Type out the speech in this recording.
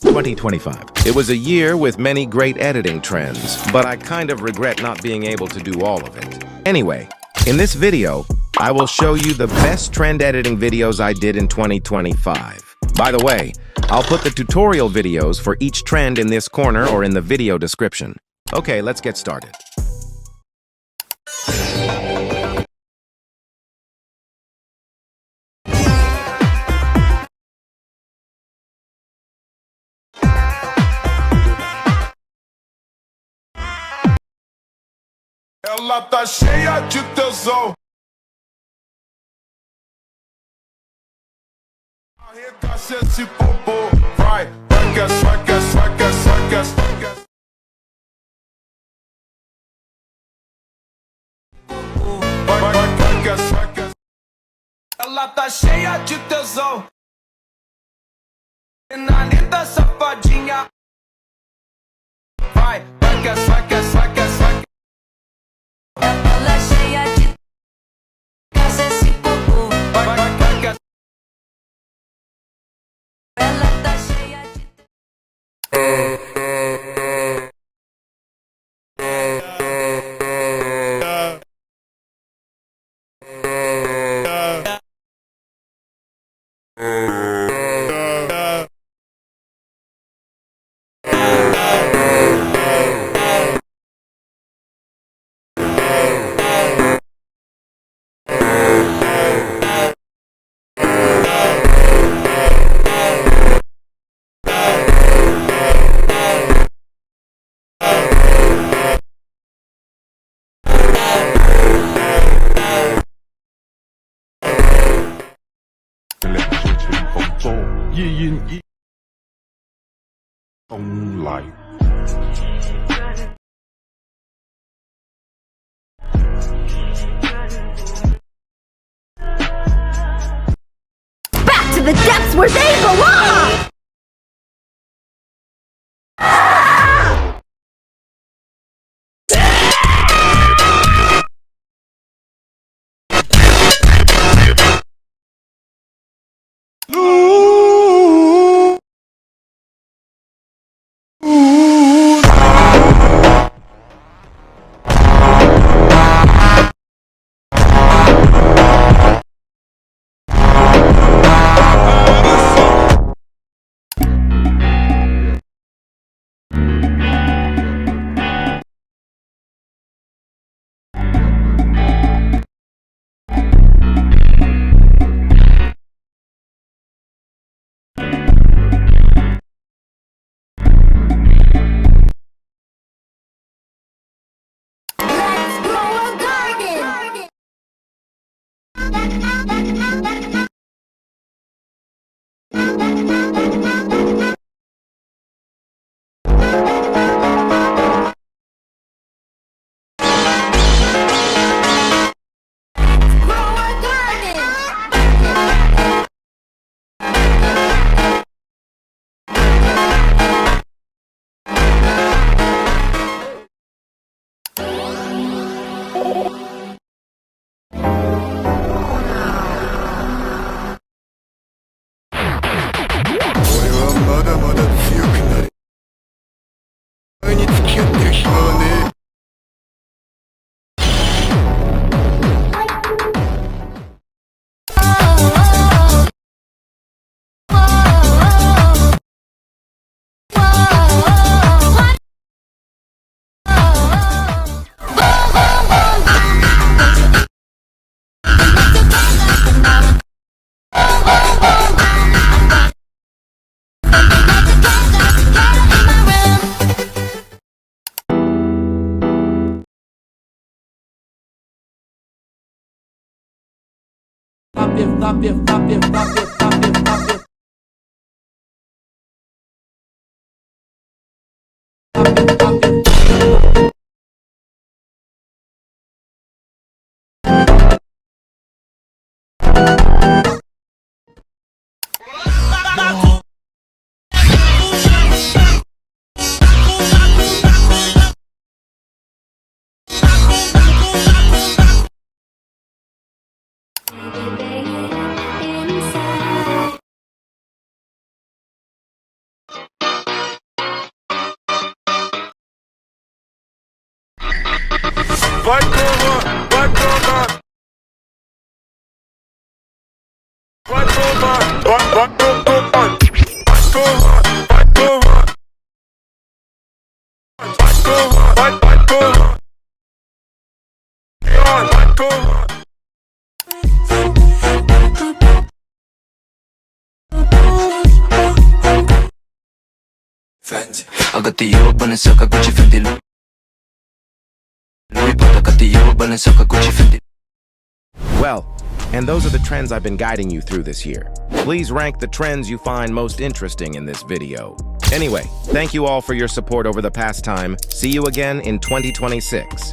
2025. It was a year with many great editing trends, but I kind of regret not being able to do all of it. Anyway, in this video, I will show you the best trend editing videos I did in 2025. By the way, I'll put the tutorial videos for each trend in this corner or in the video description. Okay, let's get started. Ela tá cheia de tesão. Arregaça esse popô. Vai, vai que vai que vai que vai que vai que. Vai, vai, vai que vai que. Ela tá cheia de tesão. Na linda safadinha. Vai, vai que vai que vai que vai que. Ela cheia de casa esse popô. Vai, vai, vai que. Ela tá cheia de Back to the depths where they belong! inside. Fendi, I got the Euro Balenciaga Gucci Fendi Louis Vuitton, got the Euro Balenciaga Gucci Fendi. Well, and those are the trends I've been guiding you through this year. Please rank the trends you find most interesting in this video. Anyway, thank you all for your support over the past time. See you again in 2026.